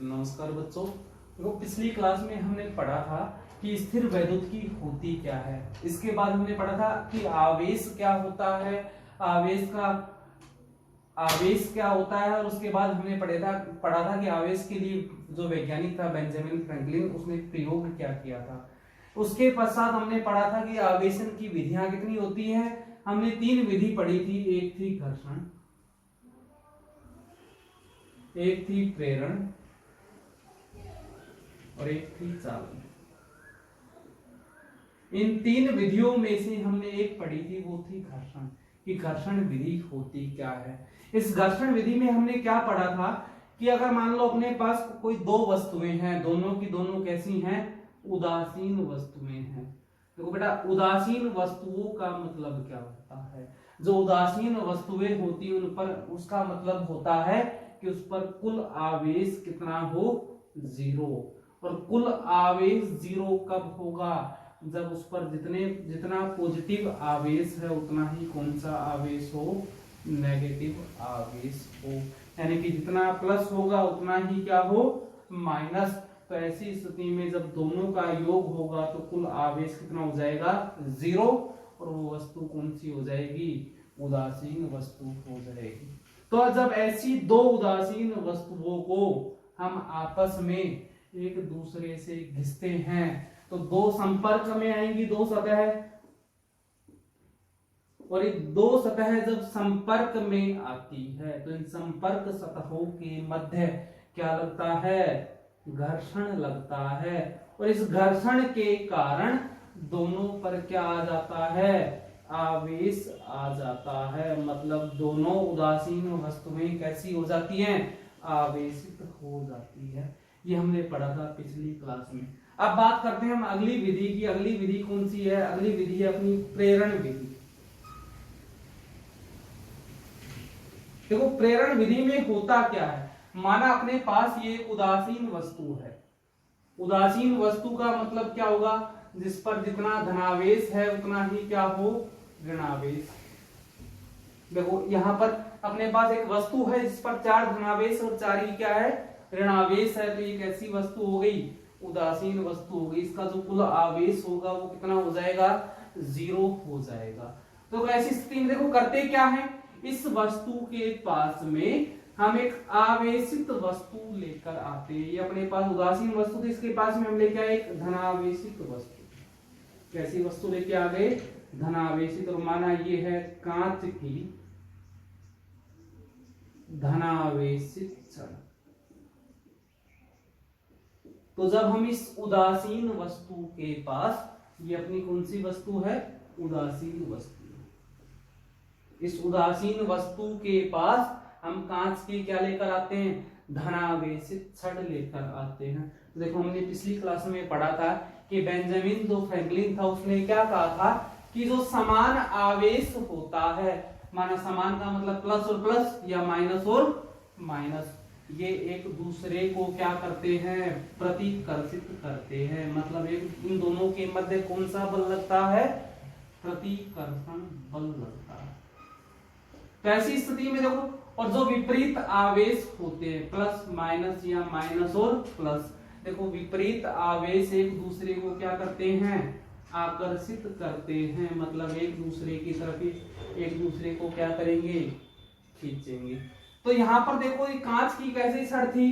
नमस्कार बच्चों। तो पिछली क्लास में हमने पढ़ा था कि स्थिर वैद्युतिकी होती क्या है। इसके बाद हमने पढ़ा था कि आवेश क्या होता है, आवेश क्या होता है, और उसके बाद हमने पढ़ा था कि आवेश के लिए जो वैज्ञानिक था बेंजामिन फ्रैंकलिन, उसने प्रयोग क्या किया था। उसके पश्चात हमने पढ़ा था कि आवेशन की विधियां कितनी होती हैं। हमने 3 विधि पढ़ी थी। एक थी घर्षण, एक थी प्रेरण और एक थी चालन। इन 3 विधियों में से हमने एक पढ़ी थी, वो थी घर्षण, कि घर्षण विधि होती क्या है। इस घर्षण विधि में हमने क्या पढ़ा था कि अगर मान लो अपने पास कोई 2 वस्तुएं हैं, दोनों की दोनों कैसी हैं, उदासीन वस्तुएं हैं। देखो बेटा, उदासीन वस्तुओं का मतलब क्या होता है। जो उदासीन वस्तुएं होती हैं उन पर उसका मतलब होता है कि उस पर कुल आवेश कितना हो, 0। और कुल आवेश 0 कब होगा, जब उस पर जितना पॉजिटिव आवेश है उतना ही कौन सा आवेश हो, नेगेटिव आवेश हो। यानी कि जितना प्लस होगा उतना ही क्या हो, माइनस। तो ऐसी स्थिति में जब दोनों का योग होगा तो कुल आवेश कितना हो जाएगा, 0। और वो वस्तु कौन सी हो जाएगी, उदासीन वस्तु हो जाएगी। तो जब ऐसी 2 उदासीन वस्तुओं को हम आपस में एक दूसरे से घिसते हैं तो 2 संपर्क में आएंगी, 2 सतह, और ये 2 सतह जब संपर्क में आती है तो इन संपर्क सतहों के मध्य क्या लगता है, घर्षण लगता है। और इस घर्षण के कारण दोनों पर क्या आ जाता है, आवेश आ जाता है। मतलब दोनों उदासीन वस्तुएं कैसी हो जाती हैं, आवेशित हो जाती है। ये हमने पढ़ा था पिछली क्लास में। अब बात करते हैं हम अगली विधि की। अगली विधि कौन सी है, अगली विधि है अपनी प्रेरण विधि। देखो प्रेरण विधि में होता क्या है, माना अपने पास ये उदासीन वस्तु है। उदासीन वस्तु का मतलब क्या होगा, जिस पर जितना धनावेश है उतना ही क्या हो, ऋणावेश। देखो यहां पर अपने पास एक वस्तु है जिस पर 4 धनावेश और 4 ही क्या है, ऋणावेश है। तो ये कैसी वस्तु हो गई, उदासीन वस्तु हो गई। इसका जो कुल आवेश होगा वो कितना हो जाएगा, 0 हो जाएगा। तो ऐसी स्थिति में देखो करते क्या है, इस वस्तु के पास में हम एक आवेशित वस्तु लेकर आते हैं। ये अपने पास उदासीन वस्तु थी, इसके पास में हम लेके आए एक धनावेशित वस्तु। कैसी वस्तु लेके आ गए, धनावेशित। और माना ये है कांच की धनावेशित छड़। तो जब हम इस उदासीन वस्तु के पास, ये अपनी कौन सी वस्तु है, उदासीन वस्तु, इस उदासीन वस्तु के पास हम कांच के क्या लेकर आते हैं, धनावेशित छड़ लेकर आते हैं। तो देखो हमने पिछली क्लास में पढ़ा था कि बेंजामिन जो फ्रैंकलिन था उसने क्या कहा था कि जो समान आवेश होता है, माना समान का मतलब प्लस और प्लस या माइनस और माइनस, ये एक दूसरे को क्या करते हैं, प्रतिकर्षित करते हैं। मतलब एक इन दोनों के मध्य कौन सा बल लगता है, प्रतिकर्षण बल लगता है। तो ऐसी स्थिति में देखो, और जो विपरीत आवेश होते हैं, प्लस माइनस या माइनस और प्लस, देखो विपरीत आवेश एक दूसरे को क्या करते हैं, आकर्षित करते हैं। मतलब एक दूसरे की तरफ एक दूसरे को क्या करेंगे, खींचेंगे। तो यहां पर देखो ये कांच की कैसी छड़ थी,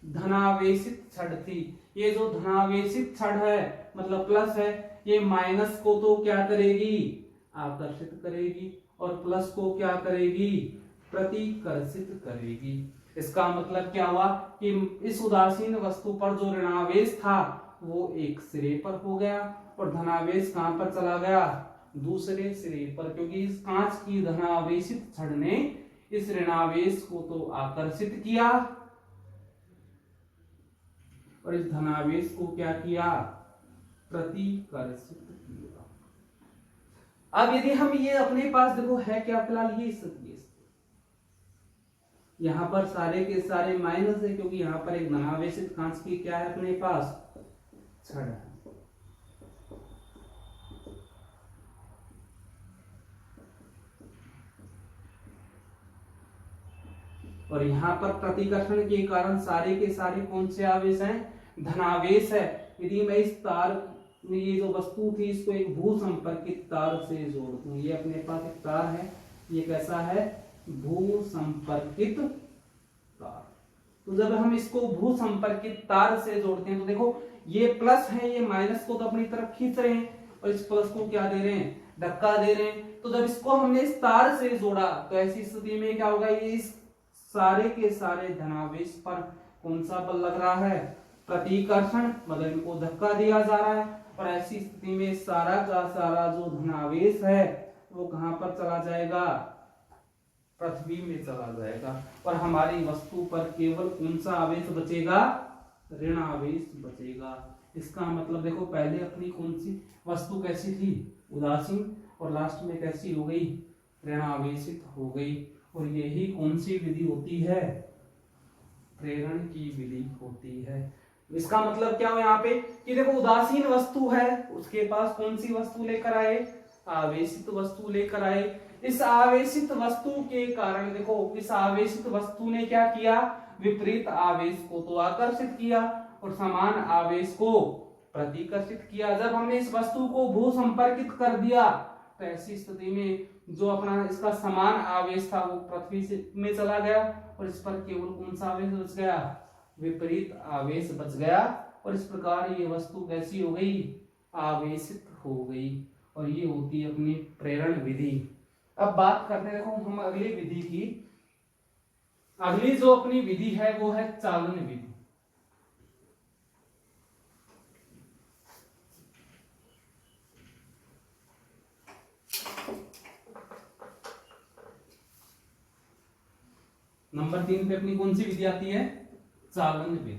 धनावेशित छड़ थी। ये जो धनावेशित छड़ है मतलब प्लस है, ये माइनस को तो क्या करेगी, आकर्षित करेगी, और प्लस को क्या करेगी, प्रतिकर्षित करेगी। इसका मतलब क्या हुआ कि इस उदासीन वस्तु पर जो ऋणावेश था वो एक सिरे पर हो गया, और धनावेश कहां पर चला गया, दूसरे सिरे पर। क्योंकि इस कांच की धनावेशित छड़ ने इस ऋणावेश को तो आकर्षित किया, और इस धनावेश को क्या किया, प्रतिकर्षित किया। अब यदि हम ये अपने पास देखो है क्या, फिलहाल ये स्थिति, यहां पर सारे के सारे माइनस है, क्योंकि यहां पर एक धनावेशित कांच की क्या है अपने पास, छड़ है। और यहाँ पर प्रतिकर्षण के कारण सारे के सारे कौन से आवेश हैं, धनावेश है। यदि मैं इस तार में ये जो वस्तु थी इसको एक भू संपर्कित तार से जोड़ दूं, ये अपने पास एक तार है, ये कैसा है, भू संपर्कित तार। तो जब हम इसको भू संपर्कित तार से जोड़ते हैं तो देखो ये प्लस है, ये माइनस को तो अपनी तरफ खींच रहे हैं और इस प्लस को क्या दे रहे हैं, धक्का दे रहे हैं। तो जब इसको हमने इस तार से जोड़ा तो ऐसी स्थिति में क्या होगा, ये इस सारे के सारे धनावेश पर कौन सा बल लग रहा है, प्रतिकर्षण, मतलब इनको धक्का दिया जा रहा है। और ऐसी स्थिति में सारा का सारा जो धनावेश है वो कहां पर चला जाएगा, पृथ्वी में चला जाएगा। और हमारी वस्तु पर केवल कौन सा आवेश बचेगा, ऋण आवेश बचेगा। इसका मतलब देखो पहले अपनी कौन सी वस्तु कैसी थी, उदासीन, और लास्ट में कैसी हो गई, ऋण आवेशित हो गई। और यही कौन सी विधि होती है, प्रेरण की विधि होती है। इसका मतलब क्या हो यहाँ पे कि देखो उदासीन वस्तु है, उसके पास कौन सी वस्तु लेकर आए, आवेशित वस्तु लेकर आए। इस आवेशित वस्तु के कारण देखो इस आवेशित वस्तु ने क्या किया, विपरीत आवेश को तो आकर्षित किया और समान आवेश को प्रतिकर्षित किया। जब हमने इस वस्तु को भू संपर्कित कर दिया तो ऐसी स्थिति में जो अपना इसका समान आवेश था वो पृथ्वी से में चला गया और इस पर केवल कौन सा आवेश बच गया, विपरीत आवेश बच गया। और इस प्रकार ये वस्तु कैसी हो गई, आवेशित हो गई। और ये होती है अपनी प्रेरण विधि। अब बात करते हैं देखो हम अगली विधि की। अगली जो अपनी विधि है वो है चालन विधि। नंबर 3 पे अपनी कौन सी विधि आती है, चालन विधि।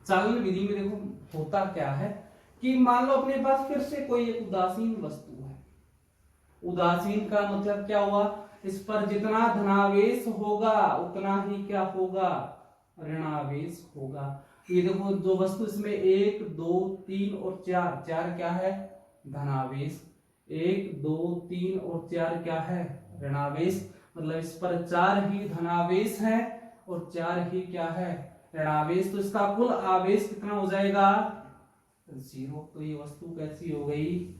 चालन विधि में देखो होता क्या है कि मान लो अपने पास फिर से कोई एक उदासीन वस्तु है। उदासीन का मतलब क्या हुआ, इस पर जितना धनावेश होगा उतना ही क्या होगा, ऋणावेश होगा। ये देखो जो वस्तु इसमें 1 2 3 और 4, 4 क्या है, धनावेश, 1 2 3 और 4 क्या है, ऋणावेश। मतलब इस पर 4 ही धनावेश है और 4 ही क्या है, ऋणावेश। तो इसका कुल आवेश कितना हो जाएगा, 0। तो ये वस्तु कैसी हो गई,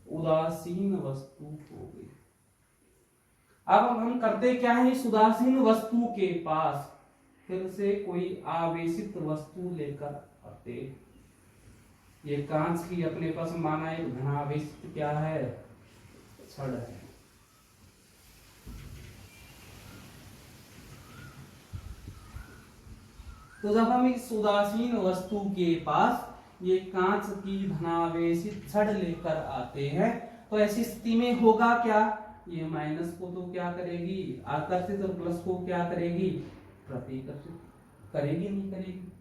उदासीन वस्तु हो गई। अब हम करते क्या है, इस उदासीन वस्तु के पास फिर से कोई आवेशित वस्तु लेकर आते। ये कांच की अपने पास माना एक धनावेशित क्या है, छड़ है। तो जब हम इस उदासीन वस्तु के पास ये कांच की धनावेशित छड़ लेकर आते हैं तो ऐसी स्थिति में होगा क्या, ये माइनस को तो क्या करेगी, आकर्षित, और प्लस को क्या करेगी, प्रतिकर्षित करेगी, नहीं करेगी।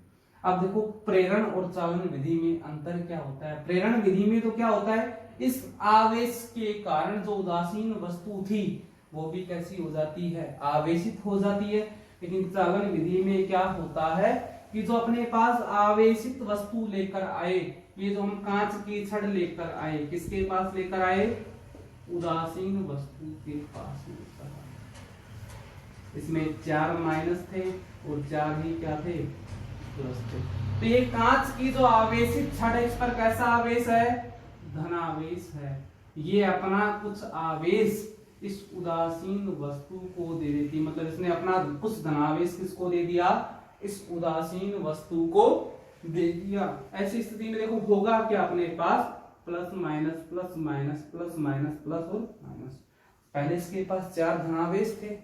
अब देखो प्रेरण और चालन विधि में अंतर क्या होता है। प्रेरण विधि में तो क्या होता है, इस आवेश के कारण जो उदासीन वस्तु थी वो भी कैसी हो जाती है, आवेशित हो जाती है। लेकिन चालन विधि में क्या होता है कि जो अपने पास आवेशित वस्तु लेकर आए, ये जो हम कांच की छड़ लेकर आए, किसके पास लेकर आए, उदासीन वस्तु के पास लेकर आए। इसमें 4 माइनस थे और 4 ही क्या थे, प्लस थे। तो ये कांच की जो आवेशित छड़ है इस पर कैसा आवेश है, धनावेश है। ये अपना कुछ आवेश इस उदासीन वस्तु को दे देती, मतलब इसने अपना कुछ धनावेश किसको दे दिया, इस उदासीन वस्तु को दे दिया। ऐसी स्थिति में देखो होगा क्या, अपने पास plus minus plus minus plus minus plus और माइनस। पहले इसके पास 4 धनावेश थे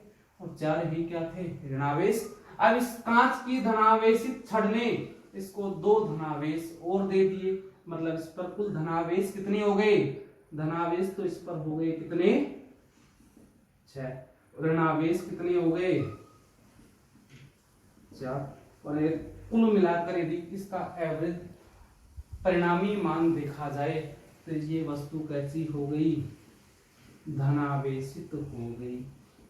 और 4 ही क्या थे, ऋणावेश। अब इस कांच की धनावेशित छड़ ने इसको 2 धनावेश और दे दिए, मतलब इस पर कुल धनावेश कितने हो गए, धनावेश तो इस पर हो गए कितने, 6, ऋणावेश कितने हो गए, 4। और कुल मिलाकर यदि इसका एवरेज परिणामी मान देखा जाए तो ये वस्तु कैसी हो गई, धनावेशित हो गई।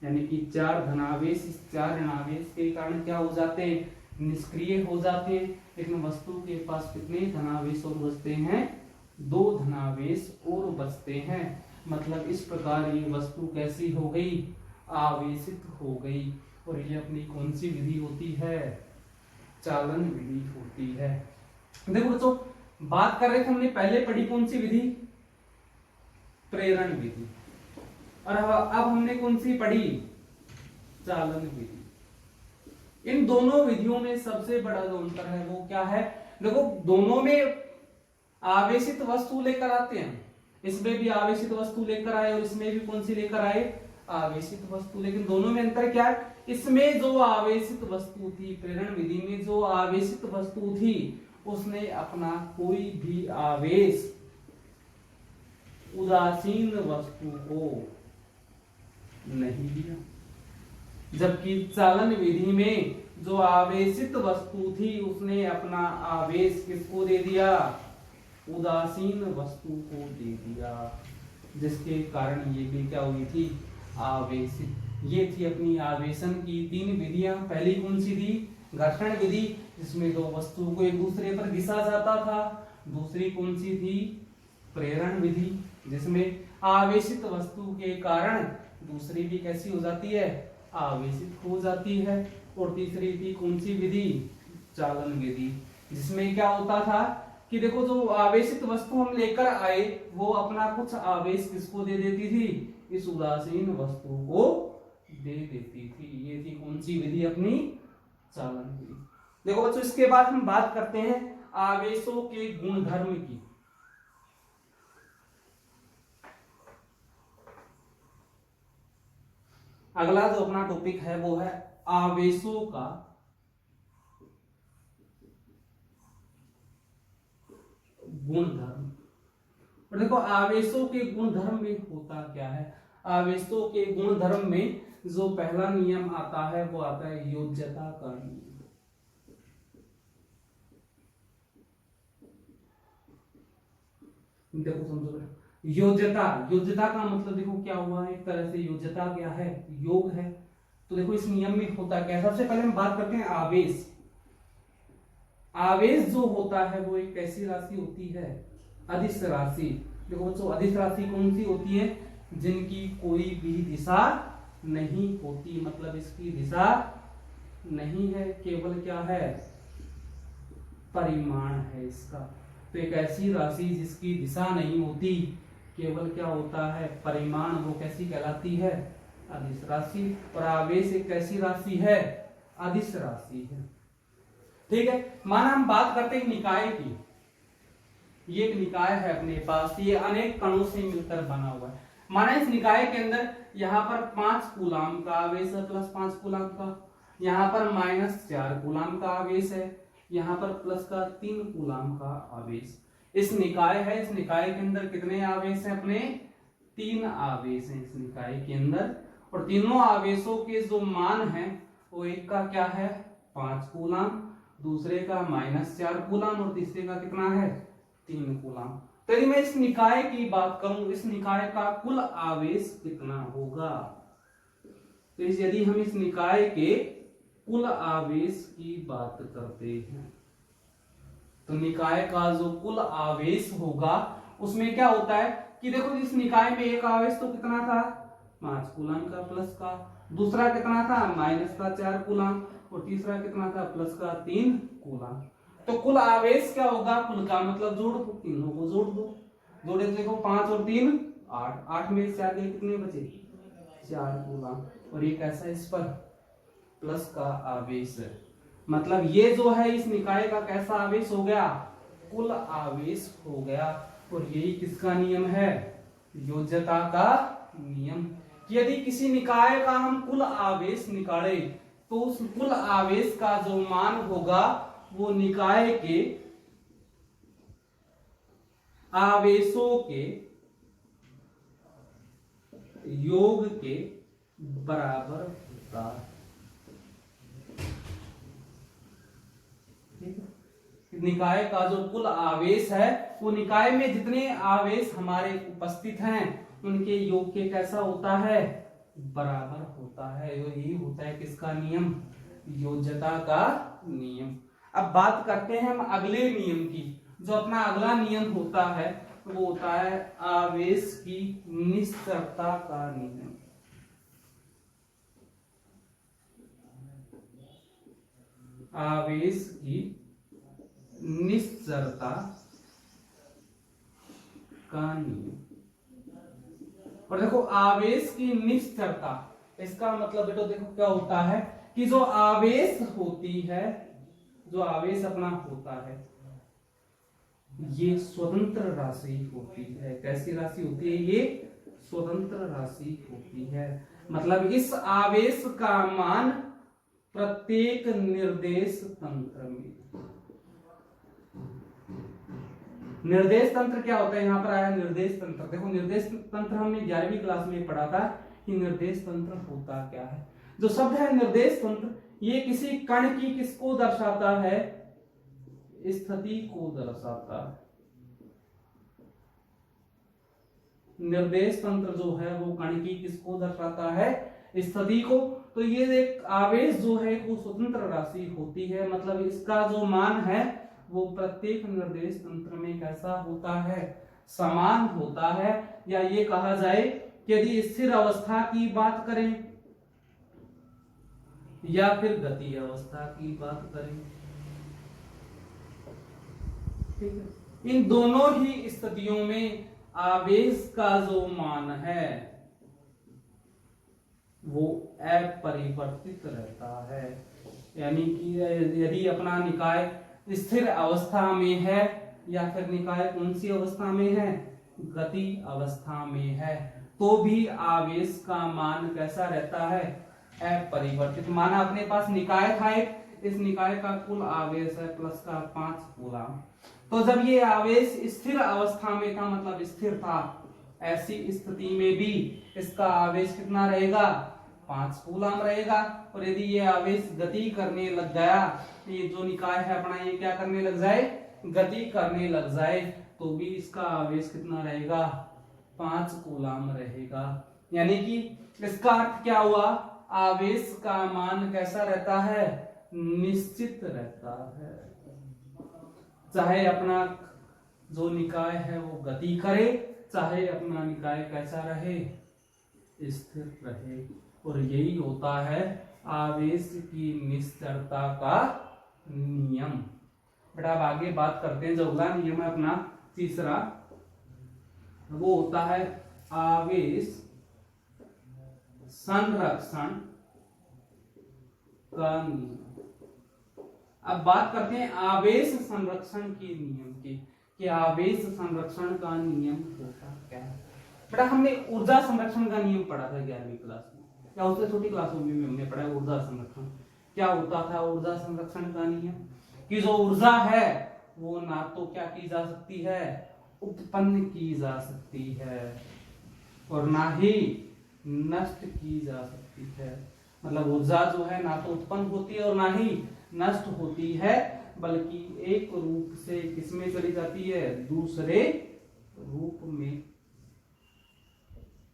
यानी कि 4 धनावेश इस 4 ऋणावेश के कारण क्या हो जाते हैं, निष्क्रिय हो जाते हैं। लेकिन वस्तु के पास कितने धनावेश और बचते हैं, 2 धनावेश और बचते हैं। मतलब इस प्रकार ये वस्तु कैसी हो गई, आवेशित हो गई। और ये अपनी कौन सी विधि होती है, चालन विधि होती है। देखो बच्चों, बात कर रहे थे हमने पहले पढ़ी कौन सी विधि, प्रेरण विधि, और अब हमने कौन सी पढ़ी, चालन विधि। इन दोनों विधियों में सबसे बड़ा जो अंतर है वो क्या है, देखो दोनों में आवेशित वस्तु लेकर आते हैं, इसमें भी आवेशित वस्तु लेकर आए और इसमें भी कौन सी लेकर आए, आवेशित वस्तु। लेकिन दोनों में अंतर क्या है, इसमें जो आवेशित वस्तु थी, प्रेरण विधि में जो आवेशित वस्तु थी, उसने अपना कोई भी आवेश उदासीन वस्तु को नहीं दिया, जबकि चालन विधि में जो आवेशित वस्तु थी उसने अपना आवेश किसको दे दिया, उदासीन वस्तु को दे दिया, जिसके कारण ये भी क्या हुई थी, आवेशित। ये थी अपनी आवेशन की तीन विधियां। पहली कौन सी थी, घर्षण विधि, जिसमें दो वस्तुओं को एक दूसरे पर घिसा जाता था। दूसरी कौन सी थी, प्रेरण विधि, जिसमें आवेशित वस्तु के कारण दूसरी भी कैसी हो जाती है, आवेशित हो जाती है। और तीसरी थी कौन सी विधि, चालन विधि, जिसमें क्या होता था कि देखो जो आवेशित वस्तु हम लेकर आए वो अपना कुछ आवेश किसको दे देती थी, इस उदासीन वस्तु को दे देती थी। ये थी कौन सी विधि, अपनी चालन विधि। देखो बच्चों, इसके बाद हम बात करते हैं आवेशों के गुणधर्म की। अगला जो अपना टॉपिक है वो है आवेशों का गुणधर्म। और देखो आवेशों के गुणधर्म में होता क्या है, आवेशों के गुणधर्म में जो पहला नियम आता है वो आता है योज्यता का नियम। देखो समझो, योज्यता, योज्यता का मतलब देखो क्या हुआ है, एक तरह से योज्यता क्या है, योग है। तो देखो इस नियम में होता क्या है, सबसे पहले हम बात करते हैं आवेश। आवेश जो होता है वो एक कैसी राशि होती है, अदिश राशि। देखो बच्चों, अदिश राशि कौन सी होती है, जिनकी कोई भी दिशा नहीं होती, मतलब इसकी दिशा नहीं है, केवल क्या है, परिमाण है इसका। तो एक ऐसी राशि जिसकी दिशा नहीं होती, केवल क्या होता है, परिमाण, वो कैसी कहलाती है, अदिश राशि। और आवेश एक कैसी राशि है, अदिश राशि है। ठीक है, माना हम बात करते हैं निकाय की। ये एक निकाय है अपने पास, ये अनेक कणों से मिलकर बना हुआ है। माना इस निकाय के अंदर यहाँ पर 5 कूलाम का आवेश है, प्लस 5 कूलाम का, यहाँ पर -4 कूलाम का आवेश है, यहाँ पर प्लस का 3 कूलाम का आवेश। इस निकाय है, इस निकाय के अंदर कितने आवेश हैं, अपने 3 आवेश हैं इस निकाय के अंदर। और तीनों आवेशों के जो मान है वो एक का क्या है, 5 कूलाम, दूसरे का -4 कूलाम और तीसरे का कितना है, 3 कूलाम। तो यदि मैं इस निकाय की बात करूं, इस निकाय का कुल आवेश कितना होगा, तो यदि हम इस निकाय के कुल आवेश की बात करते हैं तो निकाय का जो कुल आवेश होगा उसमें क्या होता है कि देखो इस निकाय में एक आवेश तो कितना था, 5 कूलाम का, प्लस का, दूसरा कितना था, -4 कूलाम, और तीसरा कितना था, प्लस का 3 कूलाम। तो कुल आवेश क्या होगा, कुल का मतलब जोड़ दो, तीनों को जोड़ दो, जोड़े तो देखो 5 और 3 8, 8 में 4 के कितने बचे, 4 कूलाम। और ये कैसा, इस पर प्लस का आवेश है, मतलब ये जो है इस निकाय का कैसा आवेश हो गया, कुल आवेश हो गया। और यही किसका नियम है, योज्यता का नियम। यदि किसी निकाय का हम कुल आवेश निकाले तो उस कुल आवेश का जो मान होगा वो निकाय के आवेशों के योग के बराबर होता है। निकाय का जो कुल आवेश है वो निकाय में जितने आवेश हमारे उपस्थित हैं उनके योग के कैसा होता है, बराबर होता है। यही होता है किसका नियम, योज्यता का नियम। अब बात करते हैं हम अगले नियम की। जो अपना अगला नियम होता है वो होता है आवेश की निश्चरता का नियम। आवेश की निश्चरता का नियम। और देखो आवेश की निश्चरता, इसका मतलब बेटो देखो क्या होता है कि जो आवेश होती है, जो आवेश अपना होता है, ये स्वतंत्र राशि होती है। कैसी राशि होती है? ये स्वतंत्र राशि होती है। मतलब इस आवेश का मान प्रत्येक निर्देश तंत्र में, निर्देश तंत्र क्या होता है? यहां पर आया निर्देश तंत्र। देखो निर्देश तंत्र हमने 11वीं क्लास में पढ़ा था कि निर्देश तंत्र होता क्या है। जो शब्द है निर्देश तंत्र, ये किसी कण की किसको दर्शाता है? स्थिति को दर्शाता है। निर्देश तंत्र जो है वो कण की किसको दर्शाता है? स्थिति को। तो ये एक आवेश जो है वो स्वतंत्र राशि होती है, मतलब इसका जो मान है वो प्रत्येक निर्देश तंत्र में कैसा होता है? समान होता है। या ये कहा जाए कि यदि स्थिर अवस्था की बात करें या फिर गति अवस्था की बात करें, ठीक है, इन दोनों ही स्थितियों में आवेश का जो मान है वो अपरिवर्तित रहता है। यानी कि यदि अपना निकाय स्थिर अवस्था में है या फिर निकाय कौन सी अवस्था में है? गति अवस्था में है, तो भी आवेश का मान कैसा रहता है? अपरिवर्तित। माना अपने पास निकाय था एक, इस निकाय का कुल आवेश है प्लस का 5 कूलम। तो जब ये आवेश स्थिर अवस्था में था, मतलब स्थिर था, ऐसी स्थिति में भी इसका आवेश कितना रहेगा? 5 कूलम रहेगा। और यदि ये आवेश गति करने लग गया, ये जो निकाय है अपना ये क्या करने लग जाए? गति करने लग जाए, तो भी इसका आवेश कितना रहेगा? 5 कूलम रहेगा। यानी कि इसका अर्थ क्या हुआ? आवेश का मान कैसा रहता है? निश्चित रहता है। चाहे अपना जो निकाय है वो गति करे, चाहे अपना निकाय कैसा रहे? स्थिर रहे। और यही होता है आवेश की निश्चरता का नियम। बेटा अब आगे बात करते हैं। जो अगला नियम है अपना तीसरा, वो होता है आवेश संरक्षण का नियम। अब बात करते हैं आवेश संरक्षण के नियम की, कि आवेश संरक्षण का नियम होता क्या है। बेटा हमने ऊर्जा संरक्षण का नियम पढ़ा था 11वीं क्लास में, या उससे छोटी क्लासों में हमने पढ़ा ऊर्जा संरक्षण। क्या होता था ऊर्जा संरक्षण का नियम? कि जो ऊर्जा है वो ना तो क्या की जा सकती है? उत्पन्न की जा सकती है, और ना ही नष्ट की जा सकती है। मतलब ऊर्जा जो है ना तो उत्पन्न होती है और ना ही नष्ट होती है, बल्कि एक रूप से किसमें चली जाती है? दूसरे रूप में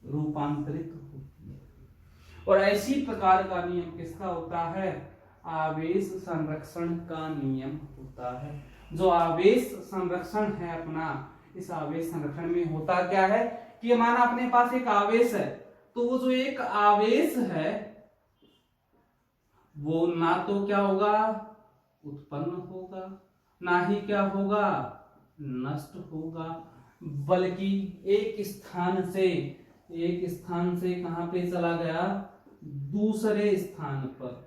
रूपांतरित होती है। और ऐसी प्रकार का नियम किसका होता है? आवेश संरक्षण का नियम होता है। जो आवेश संरक्षण है अपना, इस आवेश संरक्षण में होता क्या है कि माना अपने पास एक आवेश है, तो वो जो एक आवेश है वो ना तो क्या होगा? उत्पन्न होगा, ना ही क्या होगा? नष्ट होगा, बल्कि एक स्थान से कहां पे चला गया? दूसरे स्थान पर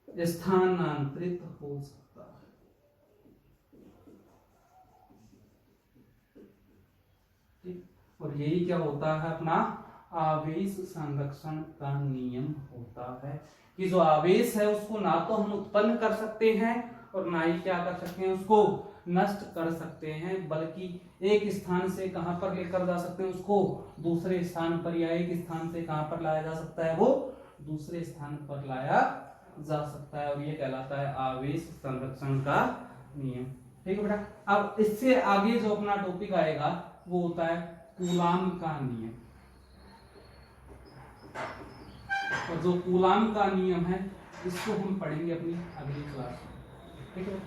स्थानांतरित हो सकता है। ठीक, और यही क्या होता है अपना आवेश संरक्षण का नियम होता है, कि जो आवेश है उसको ना तो हम उत्पन्न कर सकते हैं और ना ही क्या कर सकते हैं? उसको नष्ट कर सकते हैं, बल्कि एक स्थान से कहां पर लेकर जा सकते हैं? उसको दूसरे स्थान पर, या एक स्थान से कहां पर लाया जा सकता है? वो दूसरे स्थान पर लाया जा सकता है। और ये कहलाता है आवेश संरक्षण का नियम। ठीक है बेटा। अब इससे आगे जो अपना टॉपिक आएगा वो होता है कूलाम का नियम। और जो कूलाम का नियम है इसको हम पढ़ेंगे अपनी अगली क्लास में। ठीक है।